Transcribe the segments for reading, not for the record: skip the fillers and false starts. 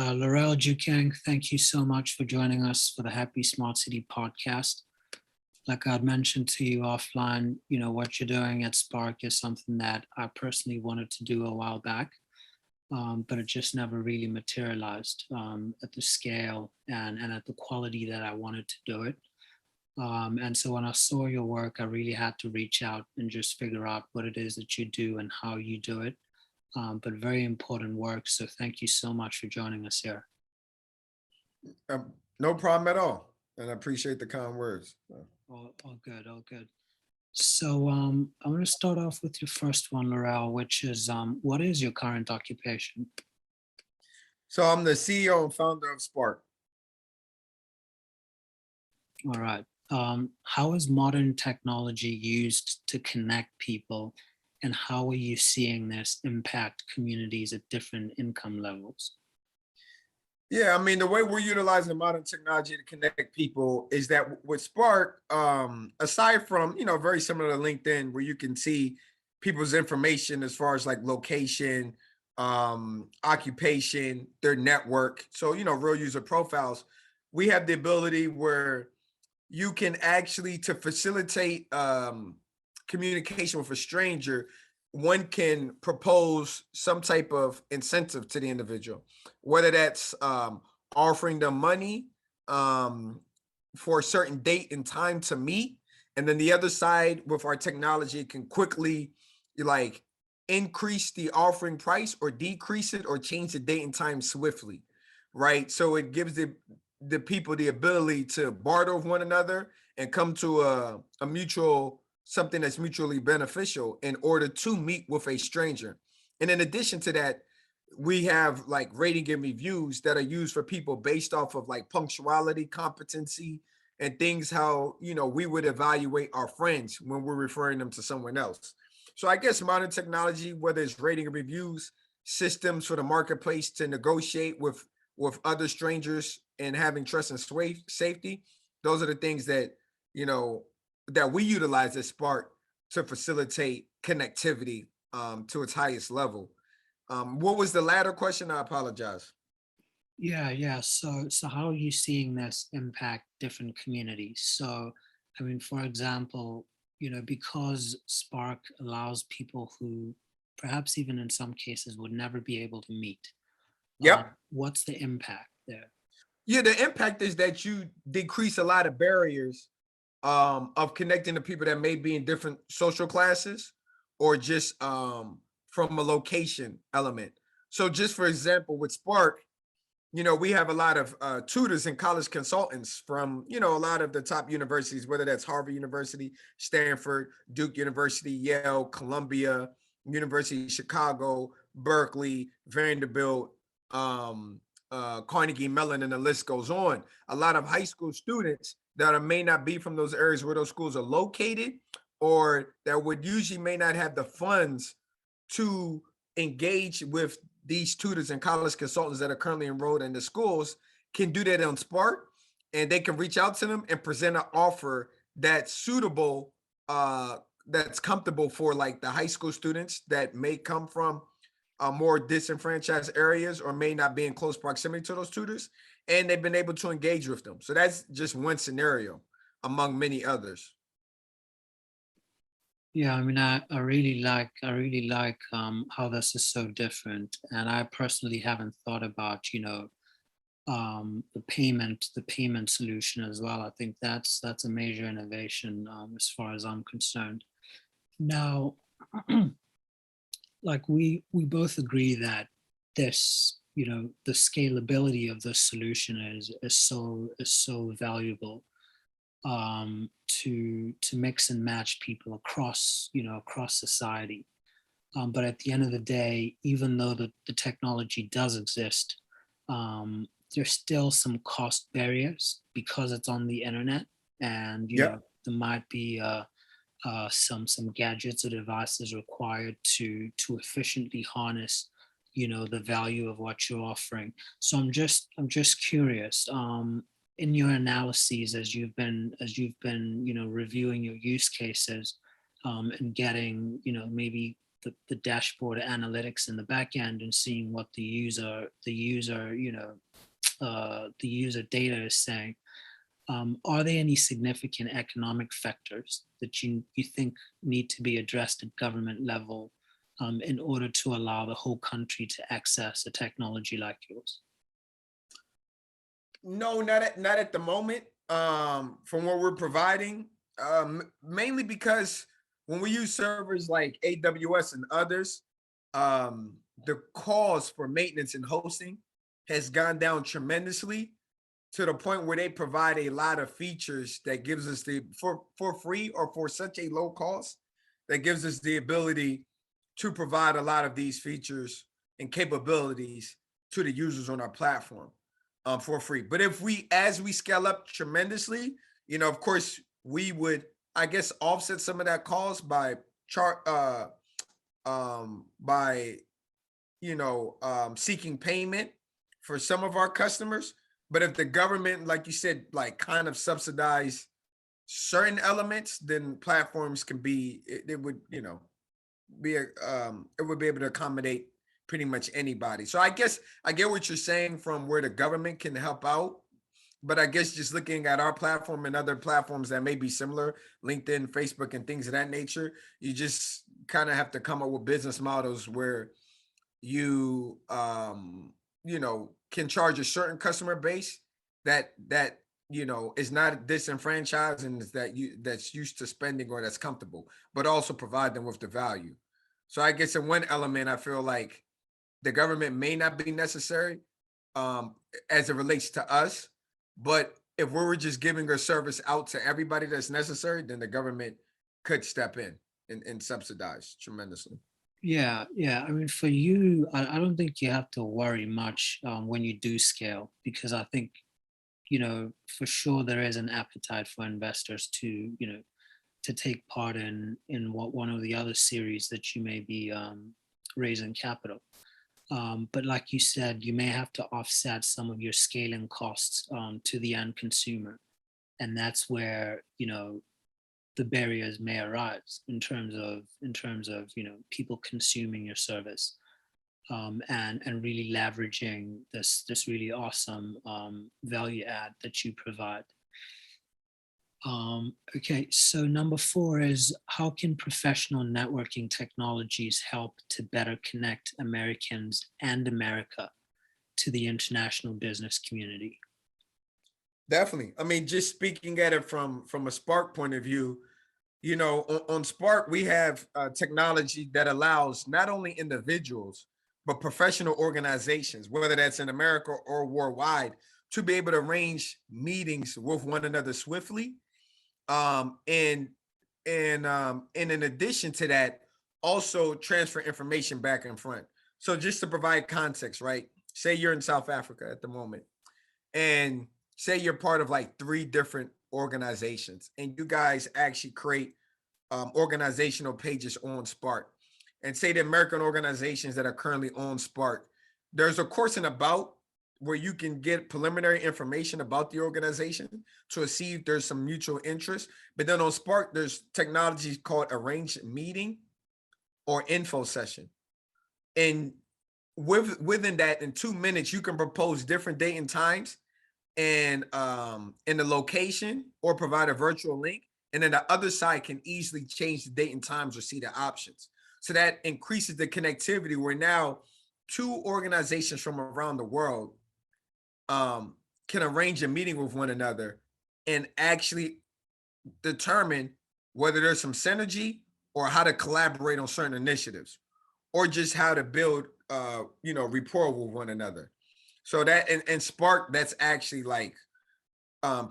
Laurel Djoukeng, thank you so much for joining us for the Happy Smart City podcast. Like I'd mentioned to you offline, what you're doing at Sparc is something that I personally wanted to do a while back, but it just never really materialized at the scale and at the quality that I wanted to do it. And so when I saw your work, I really had to reach out and just figure out what it is that you do and how you do it. But very important work. So thank you so much for joining us here. No problem at all. And I appreciate the kind words. All good, all good. So I'm going to start off with your first one, Laurel, which is what is your current occupation? So I'm the CEO and founder of Sparc. All right. How is modern technology used to connect people, and how are you seeing this impact communities at different income levels? Yeah, I mean, the way we're utilizing modern technology to connect people is that with Sparc, aside from, very similar to LinkedIn, where you can see people's information as far as like location, occupation, their network. So, real user profiles. We have the ability where you can actually, to facilitate communication with a stranger, one can propose some type of incentive to the individual, whether that's offering them money for a certain date and time to meet. And then the other side with our technology can quickly like increase the offering price or decrease it or change the date and time swiftly, right? So it gives the people the ability to barter with one another and come to a mutual, something that's mutually beneficial in order to meet with a stranger. And in addition to that, we have like rating and reviews that are used for people based off of like punctuality, competency, and things how, we would evaluate our friends when we're referring them to someone else. So I guess modern technology, whether it's rating and reviews, systems for the marketplace to negotiate with other strangers and having trust and safety, those are the things that, that we utilize as Sparc to facilitate connectivity to its highest level. What was the latter question? I apologize. Yeah. So how are you seeing this impact different communities? So, I mean, for example, because Sparc allows people who perhaps even in some cases would never be able to meet. Yep. What's the impact there? Yeah, the impact is that you decrease a lot of barriers of connecting to people that may be in different social classes or just from a location element. So just for example, with Sparc, we have a lot of tutors and college consultants from, a lot of the top universities, whether that's Harvard University, Stanford, Duke University, Yale, Columbia, University of Chicago, Berkeley, Vanderbilt, Carnegie Mellon, and the list goes on. A lot of high school students that may not be from those areas where those schools are located, or that would usually may not have the funds to engage with these tutors and college consultants that are currently enrolled in the schools, can do that on Sparc, and they can reach out to them and present an offer that's suitable, that's comfortable for like the high school students that may come from more disenfranchised areas or may not be in close proximity to those tutors, and they've been able to engage with them. So that's just one scenario among many others. Yeah, I mean, I really like how this is so different, and I personally haven't thought about the payment solution as well. I think that's a major innovation as far as I'm concerned. Now, like we both agree that this the scalability of the solution is so valuable to mix and match people across society. But at the end of the day, even though the technology does exist, there's still some cost barriers because it's on the internet, and Yep. there might be some gadgets or devices required to efficiently harness the value of what you're offering. So I'm just curious, in your analyses as you've been reviewing your use cases, and getting maybe the dashboard analytics in the back end and seeing what the user the user data is saying. Are there any significant economic factors that you think need to be addressed at government level in order to allow the whole country to access a technology like yours? No, not at the moment. From what we're providing, mainly because when we use servers like AWS and others, the cost for maintenance and hosting has gone down tremendously to the point where they provide a lot of features that gives us the for free or for such a low cost that gives us the ability to provide a lot of these features and capabilities to the users on our platform for free. But as we scale up tremendously, of course, we would, I guess, offset some of that cost by seeking payment for some of our customers. But if the government, like you said, like kind of subsidize certain elements, then platforms can be, it would be it would be able to accommodate pretty much anybody. So I guess I get what you're saying from where the government can help out, but I guess just looking at our platform and other platforms that may be similar, LinkedIn, Facebook, and things of that nature, you just kind of have to come up with business models where you can charge a certain customer base that is not disenfranchised and that's used to spending or that's comfortable, but also provide them with the value. So I guess in one element, I feel like the government may not be necessary as it relates to us, but if we were just giving a service out to everybody that's necessary, then the government could step in and subsidize tremendously. Yeah. I mean, for you, I don't think you have to worry much when you do scale, because I think, for sure there is an appetite for investors to, to take part in one of the other series that you may be raising capital. But like you said, you may have to offset some of your scaling costs to the end consumer. And that's where, the barriers may arise in terms of people consuming your service and really leveraging this really awesome value add that you provide. Okay, so number 4 is, how can professional networking technologies help to better connect Americans and America to the international business community? Definitely. I mean, just speaking at it from a Sparc point of view, on Sparc, we have technology that allows not only individuals, but professional organizations, whether that's in America or worldwide, to be able to arrange meetings with one another swiftly. And in addition to that, also transfer information back and front. So just to provide context, right? Say you're in South Africa at the moment, and say you're part of like 3 different organizations, and you guys actually create organizational pages on Sparc. And say the American organizations that are currently on Sparc, there's a course and about where you can get preliminary information about the organization to see if there's some mutual interest. But then on Sparc, there's technology called arranged meeting or info session. And within that, in 2 minutes, you can propose different date and times and in the location, or provide a virtual link. And then the other side can easily change the date and times or see the options. So that increases the connectivity, where now 2 organizations from around the world can arrange a meeting with one another and actually determine whether there's some synergy or how to collaborate on certain initiatives, or just how to build rapport with one another. So that and Sparc, that's actually like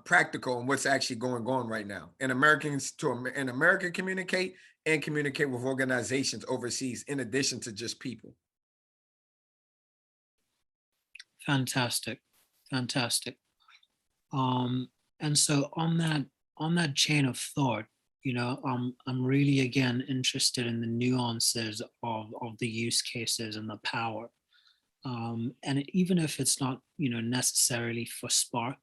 practical and what's actually going on right now. And Americans in America communicate with organizations overseas, in addition to just people. Fantastic. And so on that chain of thought, I'm really again interested in the nuances of the use cases and the power. And even if it's not, necessarily for Sparc,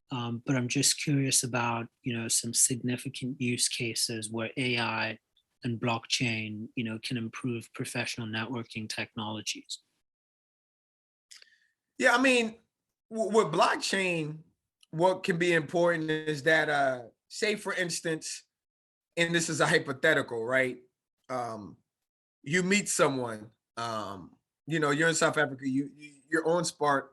but I'm just curious about, some significant use cases where AI and blockchain, can improve professional networking technologies? Yeah, I mean, with blockchain, what can be important is that, say, for instance, and this is a hypothetical, right? Um, you meet someone, you're in South Africa, you're on Spark,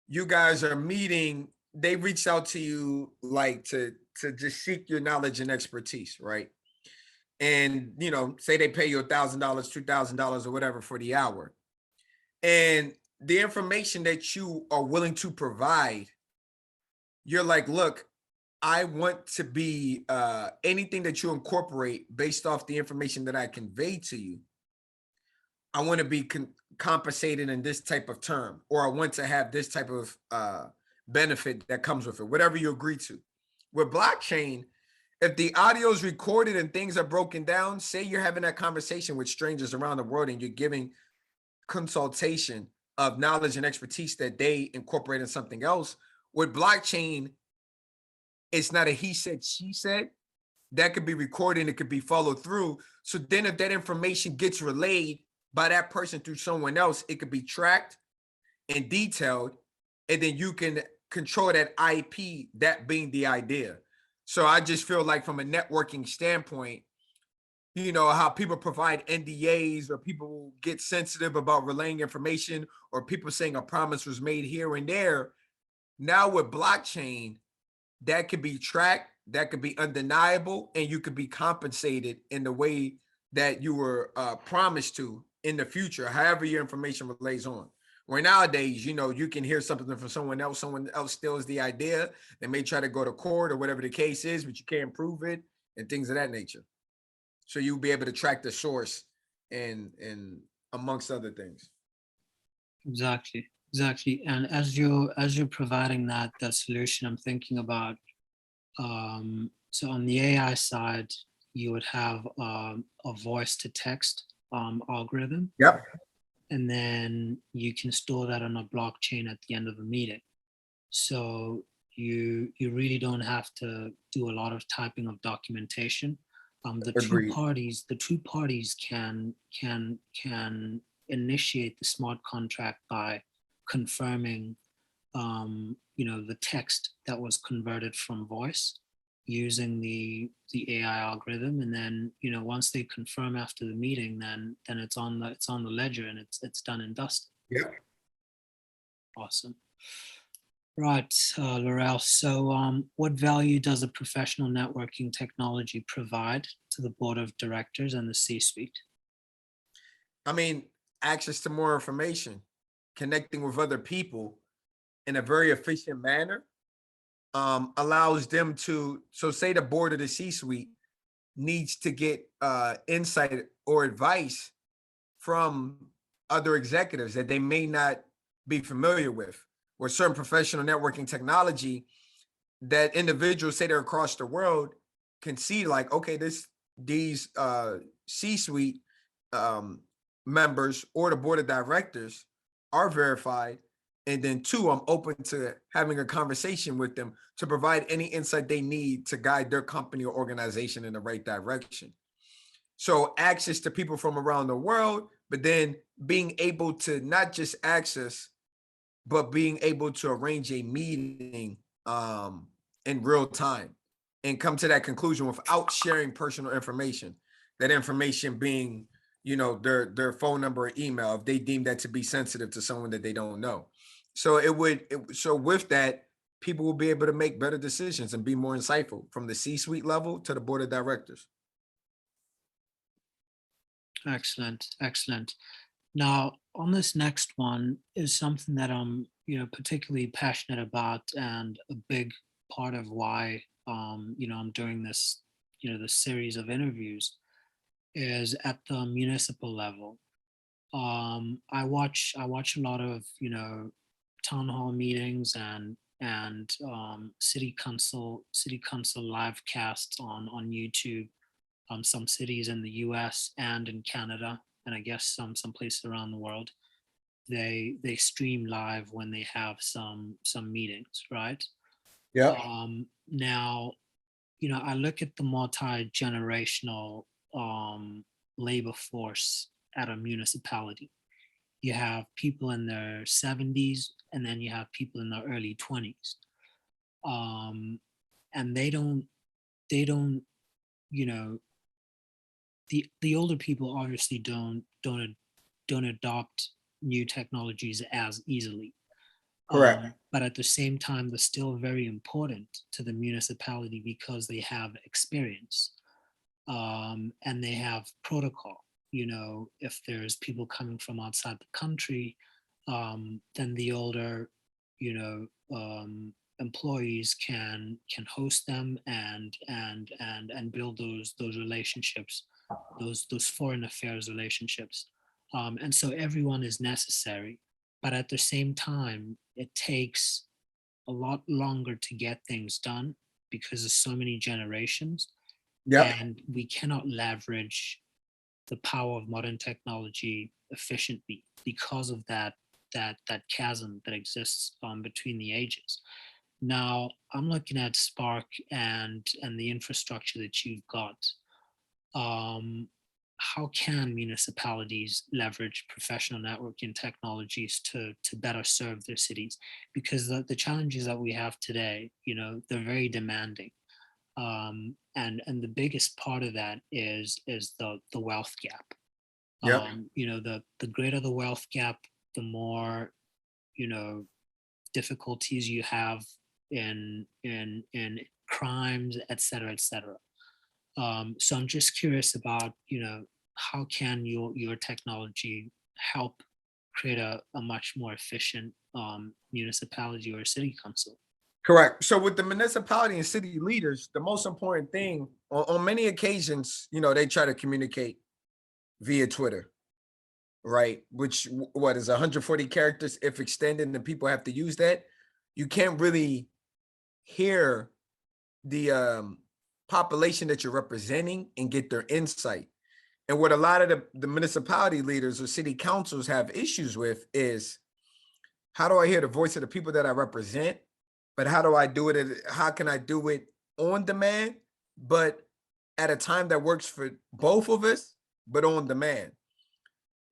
you guys are meeting, they reached out to you like to just seek your knowledge and expertise, right? And say they pay you $1,000, $2,000 or whatever for the hour. And the information that you are willing to provide, you're like, look, I want to be anything that you incorporate based off the information that I convey to you. I want to be compensated in this type of term, or I want to have this type of benefit that comes with it, whatever you agree to. With blockchain, if the audio is recorded and things are broken down, say you're having that conversation with strangers around the world and you're giving consultation of knowledge and expertise that they incorporate in something else. With blockchain, it's not a he said, she said. That could be recorded and it could be followed through. So then if that information gets relayed by that person through someone else, it could be tracked and detailed, and then you can control that IP, that being the idea. So I just feel like from a networking standpoint, how people provide NDAs, or people get sensitive about relaying information, or people saying a promise was made here and there. Now with blockchain, that could be tracked, that could be undeniable, and you could be compensated in the way that you were promised to in the future, however your information relays on. Where nowadays, you can hear something from someone else steals the idea. They may try to go to court or whatever the case is, but you can't prove it and things of that nature. So you'll be able to track the source and amongst other things. Exactly. And as you're providing that solution, I'm thinking about, so on the AI side, you would have a voice to text algorithm, Yep. and then you can store that on a blockchain at the end of the meeting. So you really don't have to do a lot of typing of documentation. The Agreed. two parties can initiate the smart contract by confirming the text that was converted from voice using the AI algorithm, and then once they confirm after the meeting, then it's on the ledger, and it's done and dusted. Yep. Awesome. Right, Laurel. So what value does a professional networking technology provide to the board of directors and the C-suite? I mean, access to more information, connecting with other people in a very efficient manner, allows them to, so say the board of the C-suite needs to get insight or advice from other executives that they may not be familiar with, or certain professional networking technology that individuals, say they're across the world, can see like, okay, these C-suite members or the board of directors are verified. And then two, I'm open to having a conversation with them to provide any insight they need to guide their company or organization in the right direction. So access to people from around the world, but then being able to not just access, but being able to arrange a meeting in real time and come to that conclusion without sharing personal information. That information being, their phone number or email, if they deem that to be sensitive to someone that they don't know. So so with that, people will be able to make better decisions and be more insightful from the C-suite level to the board of directors. Excellent. Now, on this next one is something that I'm, particularly passionate about, and a big part of why, I'm doing this, this series of interviews, is at the municipal level. I watch a lot of, town hall meetings and city council live casts on YouTube. Some cities in the U.S. and in Canada, and I guess some places around the world, they stream live when they have some meetings, right? Yeah. Now, I look at the multi-generational labor force at a municipality. You have people in their 70s, and then you have people in their early 20s. And they don't, you know, the older people obviously don't adopt new technologies as easily. Correct. But at the same time, they're still very important to the municipality because they have experience, and they have protocol. You know, if there's people coming from outside the country, then the older, you know, employees can host them and build those relationships, those foreign affairs relationships, and so everyone is necessary. But at the same time, it takes a lot longer to get things done because there's so many generations, Yep. and we cannot leverage the power of modern technology efficiently because of that chasm that exists between the ages. Now, I'm looking at Sparc and the infrastructure that you've got. Um, how can municipalities leverage professional networking technologies to better serve their cities? Because the challenges that we have today, you know, they're very demanding. And the biggest part of that is the wealth gap. Yep. You know, the greater the wealth gap, the more, you know, difficulties you have in crimes, et cetera, et cetera. So I'm just curious about, you know, how can your technology help create a much more efficient municipality or city council? Correct. So with the municipality and city leaders, the most important thing on many occasions, you know, they try to communicate via Twitter, right? Which what is 140 characters if extended, and people have to use that. You can't really hear the population that you're representing and get their insight. And what a lot of the municipality leaders or city councils have issues with is, how do I hear the voice of the people that I represent? But how do I do it? How can I do it on demand, but at a time that works for both of us, but on demand?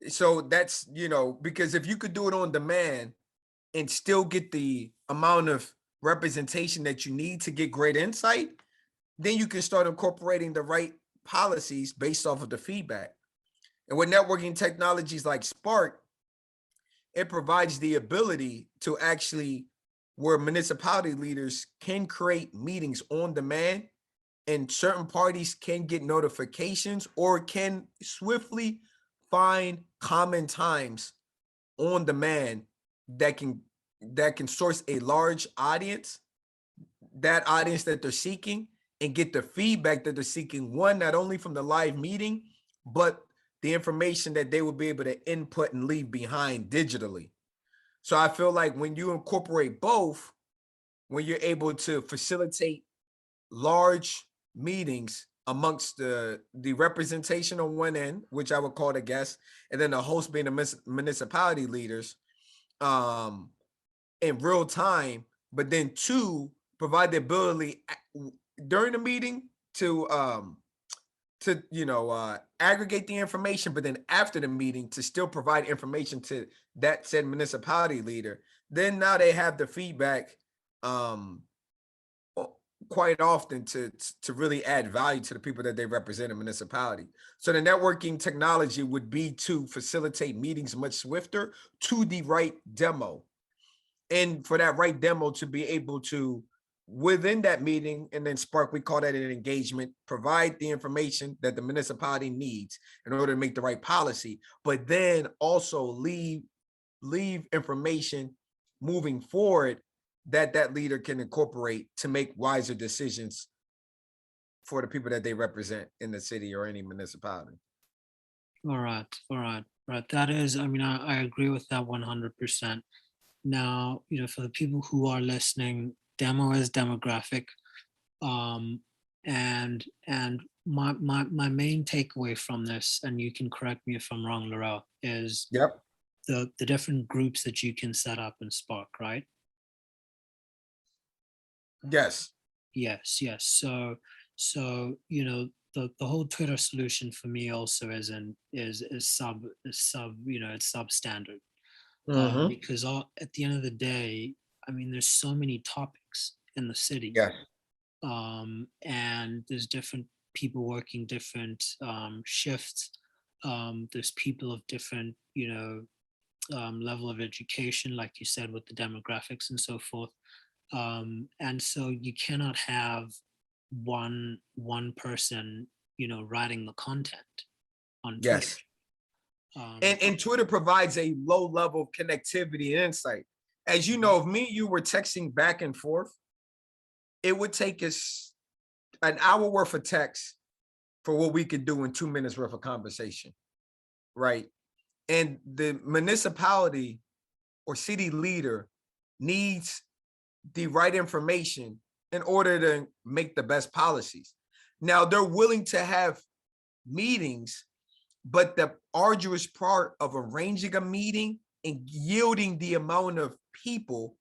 So that's, you know, because if you could do it on demand and still get the amount of representation that you need to get great insight, then you can start incorporating the right policies based off of the feedback. And with networking technologies like Spark, it provides the ability to actually, where municipality leaders can create meetings on demand, and certain parties can get notifications or can swiftly find common times on demand that can source a large audience, that audience that they're seeking, and get the feedback that they're seeking, one, not only from the live meeting, but the information that they will be able to input and leave behind digitally. So I feel like when you incorporate both, when you're able to facilitate large meetings amongst the representation on one end, which I would call the guests, and then the host being the municipality leaders, um, in real time, but then two, provide the ability during the meeting to aggregate the information, but then after the meeting to still provide information to that said municipality leader. Then now they have the feedback um quite often to really add value to the people that they represent in municipality. So the networking technology would be to facilitate meetings much swifter to the right demo, and for that right demo to be able to, within that meeting, and then Spark, we call that an engagement, provide the information that the municipality needs in order to make the right policy, but then also leave information moving forward that that leader can incorporate to make wiser decisions for the people that they represent in the city or any municipality. All right, all right, right. That is, I mean, I agree with that 100%. Now, you know, for the people who are listening, demo is demographic. Um, and my main takeaway from this, and you can correct me if I'm wrong, Laurel, is Yep. the different groups that you can set up in Spark, right? Yes. Yes, yes. So you know, the whole Twitter solution for me also is it's substandard, Mm-hmm. because at the end of the day, I mean, there's so many topics in the city, Yes. and there's different people working different shifts. There's people of different, level of education, like you said, with the demographics and so forth. And so you cannot have one person, writing the content on Twitter. Yes. Um, And Twitter provides a low level of connectivity and insight. As you know, if me and you were texting back and forth, it would take us an hour worth of text for what we could do in 2 minutes worth of conversation, right? And the municipality or city leader needs the right information in order to make the best policies. Now, they're willing to have meetings, but the arduous part of arranging a meeting and yielding the amount of people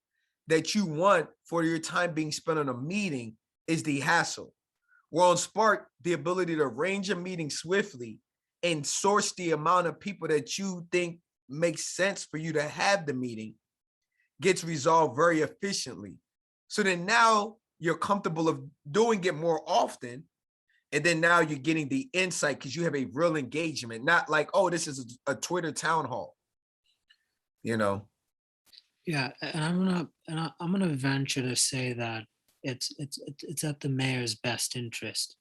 that you want for your time being spent on a meeting is the hassle. Well, on Spark, the ability to arrange a meeting swiftly and source the amount of people that you think makes sense for you to have the meeting gets resolved very efficiently. So then now you're comfortable of doing it more often. And then now you're getting the insight because you have a real engagement, not like, oh, this is a Twitter town hall, you know? Yeah, and I'm gonna venture to say that it's at the mayor's best interest,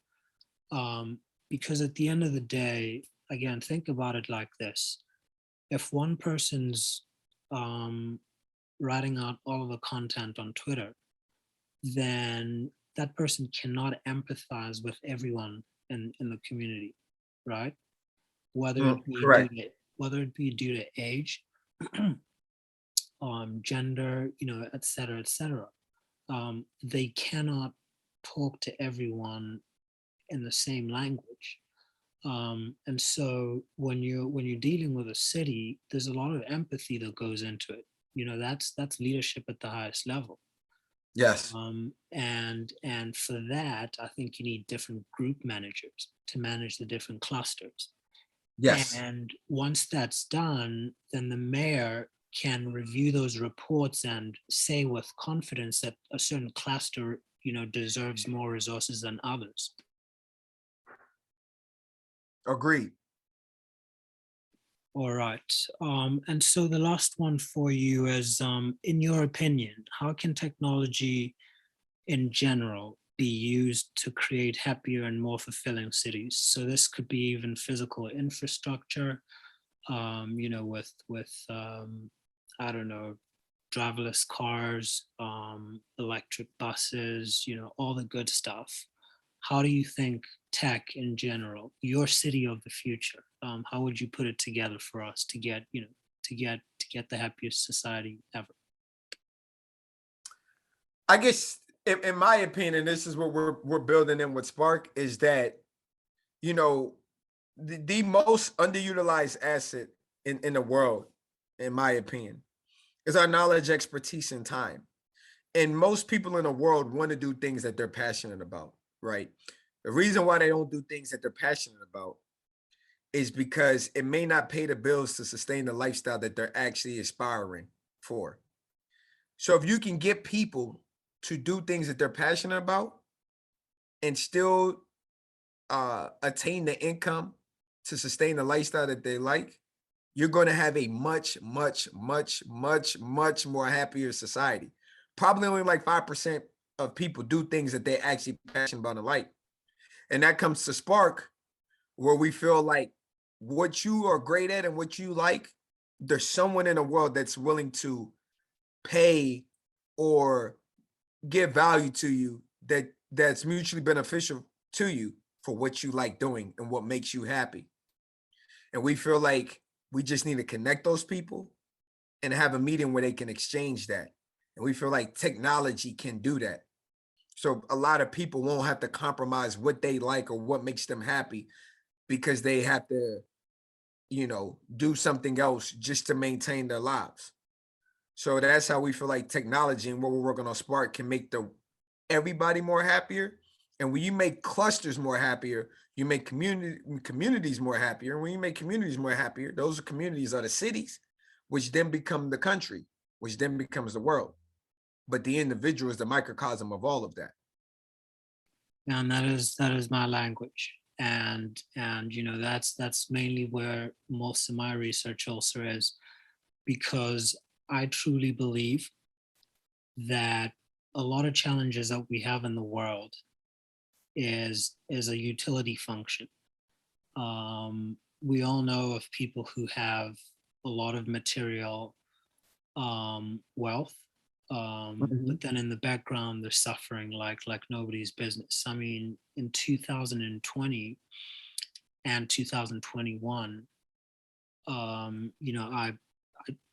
because at the end of the day, again, think about it like this: if one person's um, writing out all of the content on Twitter, then that person cannot empathize with everyone in the community, right? Whether it be due Correct. to age, gender, et cetera, et cetera. They cannot talk to everyone in the same language. And so when you're dealing with a city, there's a lot of empathy that goes into it. That's leadership at the highest level. Yes. And for that, I think you need different group managers to manage the different clusters. Yes. And once that's done, then the mayor can review those reports and say with confidence that a certain cluster, deserves more resources than others. Agreed. All right. And so the last one for you is, in your opinion, how can technology in general be used to create happier and more fulfilling cities? So this could be even physical infrastructure, with I don't know, driverless cars, electric buses, all the good stuff. How do you think tech in general, your city of the future, how would you put it together for us to get, to get the happiest society ever? I guess in my opinion, this is what we're building in with Spark is that, you know, the most underutilized asset in the world, in my opinion, is our knowledge, expertise, and time. And most people in the world want to do things that they're passionate about, right? The reason why they don't do things that they're passionate about is because it may not pay the bills to sustain the lifestyle that they're actually aspiring for. So if you can get people to do things that they're passionate about and still attain the income to sustain the lifestyle that they like, you're going to have a much, much, much, much, much more happier society. Probably only like 5% of people do things that they actually passionate about and like. And that comes to Spark, where we feel like what you are great at and what you like, there's someone in the world that's willing to pay or give value to you that's mutually beneficial to you for what you like doing and what makes you happy. And we feel like we just need to connect those people and have a meeting where they can exchange that. And we feel like technology can do that. So a lot of people won't have to compromise what they like or what makes them happy because they have to, do something else just to maintain their lives. So that's how we feel like technology and what we're working on Spark can make the everybody more happier And when you make clusters more happier, you make communities more happier. And when you make communities more happier, those communities are the cities, which then become the country, which then becomes the world. But the individual is the microcosm of all of that. And that is my language. And that's mainly where most of my research also is, because I truly believe that a lot of challenges that we have in the world is a utility function. We all know of people who have a lot of material wealth, but then in the background they're suffering like nobody's business. I mean, in 2020 and 2021, I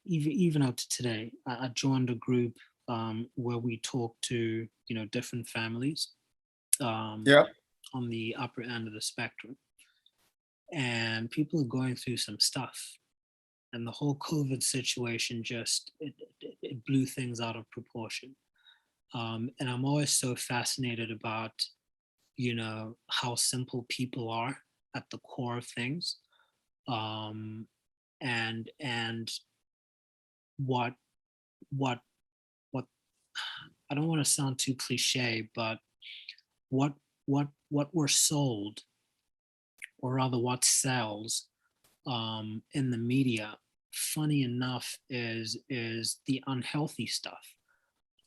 even up to today, I joined a group where we talk to different families on the upper end of the spectrum, and people are going through some stuff. And the whole COVID situation just it blew things out of proportion. And I'm always so fascinated about how simple people are at the core of things, and what I don't want to sound too cliche, but what we're sold, or rather what sells in the media, funny enough, is the unhealthy stuff.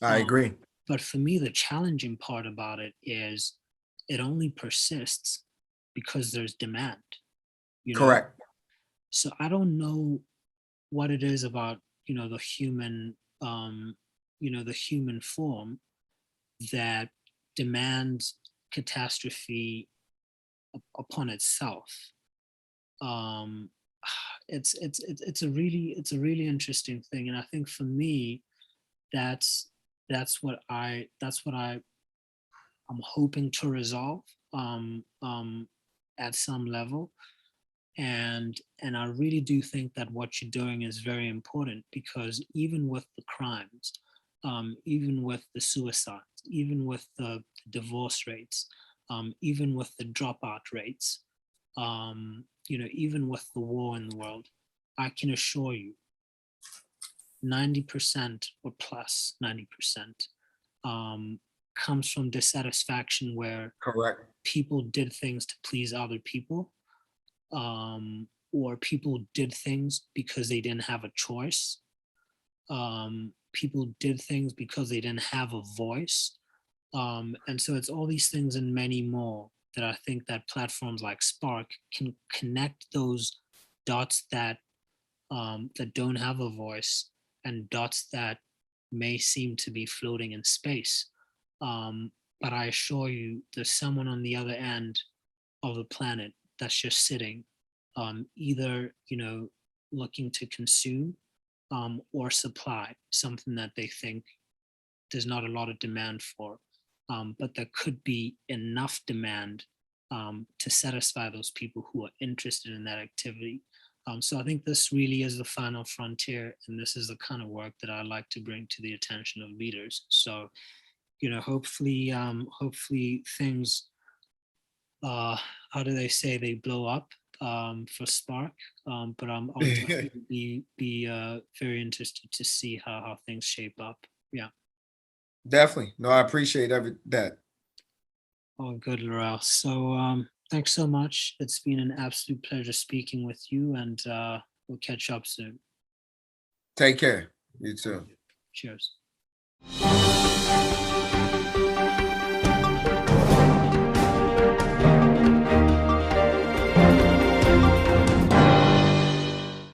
I agree. But for me, the challenging part about it is it only persists because there's demand. Correct. So I don't know what it is about the human the human form that demands catastrophe upon itself. It's a really interesting thing, and I think for me, that's what I'm hoping to resolve at some level. And I really do think that what you're doing is very important, because even with the crimes, even with the suicides, even with the divorce rates, even with the dropout rates, even with the war in the world, I can assure you 90% or plus 90% comes from dissatisfaction, where Correct. people did things to please other people, or people did things because they didn't have a choice. People did things because they didn't have a voice. And so it's all these things and many more that I think that platforms like Sparc can connect those dots that don't have a voice, and dots that may seem to be floating in space. But I assure you, there's someone on the other end of the planet that's just sitting, either looking to consume or supply something that they think there's not a lot of demand for, but there could be enough demand to satisfy those people who are interested in that activity. So I think this really is the final frontier, and this is the kind of work that I like to bring to the attention of leaders. So, hopefully things, how do they say, they blow up for Sparc, but I'll definitely be very interested to see how things shape up. Yeah. Definitely. No, I appreciate that. Oh, good, Laurel. So thanks so much. It's been an absolute pleasure speaking with you, and we'll catch up soon. Take care. You too. Cheers.